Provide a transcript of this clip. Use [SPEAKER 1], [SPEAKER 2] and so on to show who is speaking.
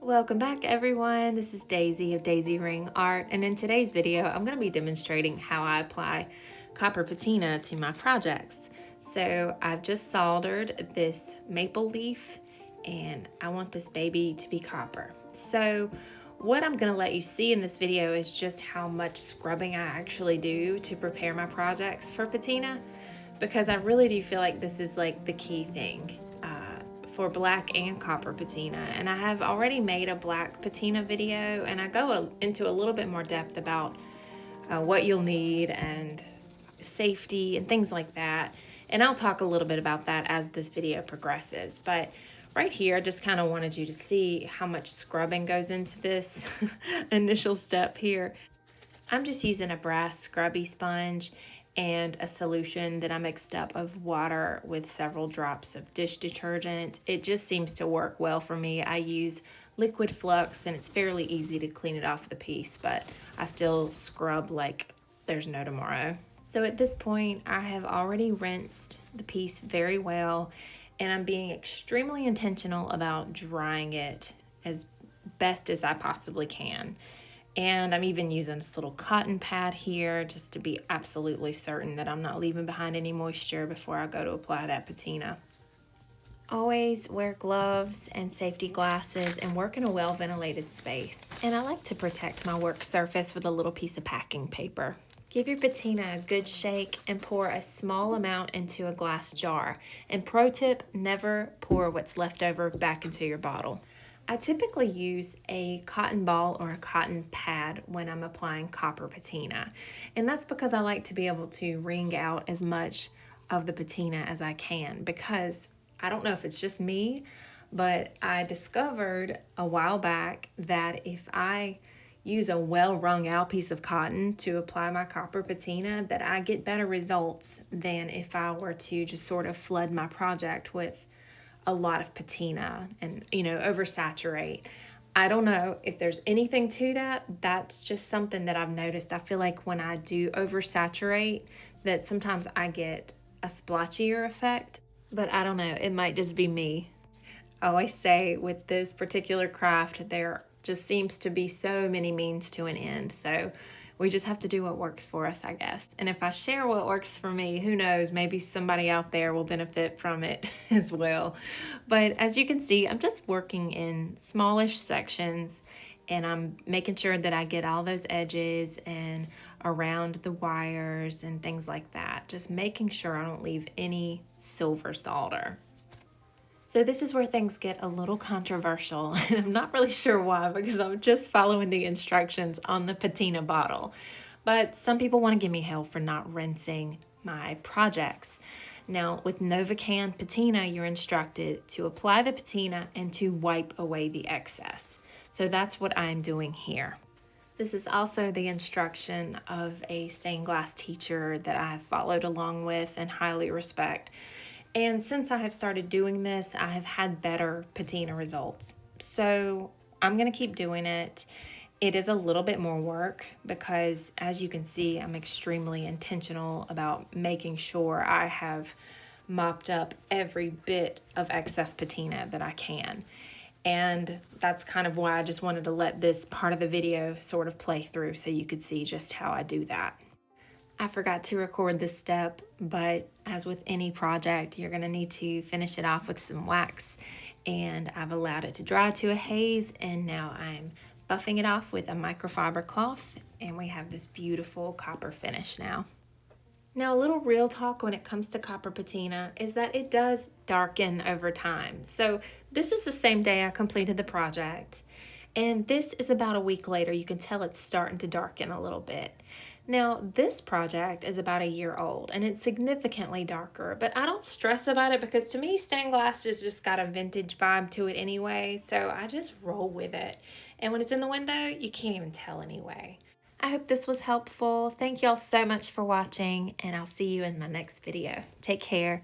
[SPEAKER 1] Welcome back everyone, this is Daisy of Daisy Ring Art, and in today's video I'm going to be demonstrating how I apply copper patina to my projects. So I've just soldered this maple leaf and I want this baby to be copper. So what I'm going to let you see in this video is just how much scrubbing I actually do to prepare my projects for patina, because I really do feel like this is like the key thing for black and copper patina. And I have already made a black patina video and I go into a little bit more depth about what you'll need and safety and things like that. And I'll talk a little bit about that as this video progresses. But right here, I just kind of wanted you to see how much scrubbing goes into this initial step here. I'm just using a brass scrubby sponge and a solution that I mixed up of water with several drops of dish detergent. It just seems to work well for me. I use liquid flux and it's fairly easy to clean it off the piece, but I still scrub like there's no tomorrow. So at this point, I have already rinsed the piece very well, and I'm being extremely intentional about drying it as best as I possibly can. And I'm even using this little cotton pad here just to be absolutely certain that I'm not leaving behind any moisture before I go to apply that patina. Always wear gloves and safety glasses and work in a well-ventilated space. And I like to protect my work surface with a little piece of packing paper. Give your patina a good shake and pour a small amount into a glass jar. And pro tip, never pour what's left over back into your bottle. I typically use a cotton ball or a cotton pad when I'm applying copper patina. And that's because I like to be able to wring out as much of the patina as I can, because I don't know if it's just me, but I discovered a while back that if I use a well wrung out piece of cotton to apply my copper patina, that I get better results than if I were to just sort of flood my project with a lot of patina and, oversaturate. I don't know if there's anything to that. That's just something that I've noticed. I feel like when I do oversaturate, that sometimes I get a splotchier effect, but I don't know, it might just be me. I always say with this particular craft, there just seems to be so many means to an end. So we just have to do what works for us, I guess. And if I share what works for me, who knows, maybe somebody out there will benefit from it as well. But as you can see, I'm just working in smallish sections, and I'm making sure that I get all those edges and around the wires and things like that. Just making sure I don't leave any silver solder. So this is where things get a little controversial, and I'm not really sure why, because I'm just following the instructions on the patina bottle. But some people want to give me hell for not rinsing my projects. Now, with Novacan patina, you're instructed to apply the patina and to wipe away the excess. So that's what I'm doing here. This is also the instruction of a stained glass teacher that I have followed along with and highly respect. And since I have started doing this, I have had better patina results. So I'm going to keep doing it. It is a little bit more work because, as you can see, I'm extremely intentional about making sure I have mopped up every bit of excess patina that I can. And that's kind of why I just wanted to let this part of the video sort of play through so you could see just how I do that. I forgot to record this step, but as with any project, you're going to need to finish it off with some wax. And I've allowed it to dry to a haze, and now I'm buffing it off with a microfiber cloth, and we have this beautiful copper finish now. Now, a little real talk when it comes to copper patina is that it does darken over time. So this is the same day I completed the project, and this is about a week later. You can tell it's starting to darken a little bit. Now, this project is about a year old and it's significantly darker, but I don't stress about it because to me, stained glass has just got a vintage vibe to it anyway, so I just roll with it. And when it's in the window, you can't even tell anyway. I hope this was helpful. Thank y'all so much for watching, and I'll see you in my next video. Take care.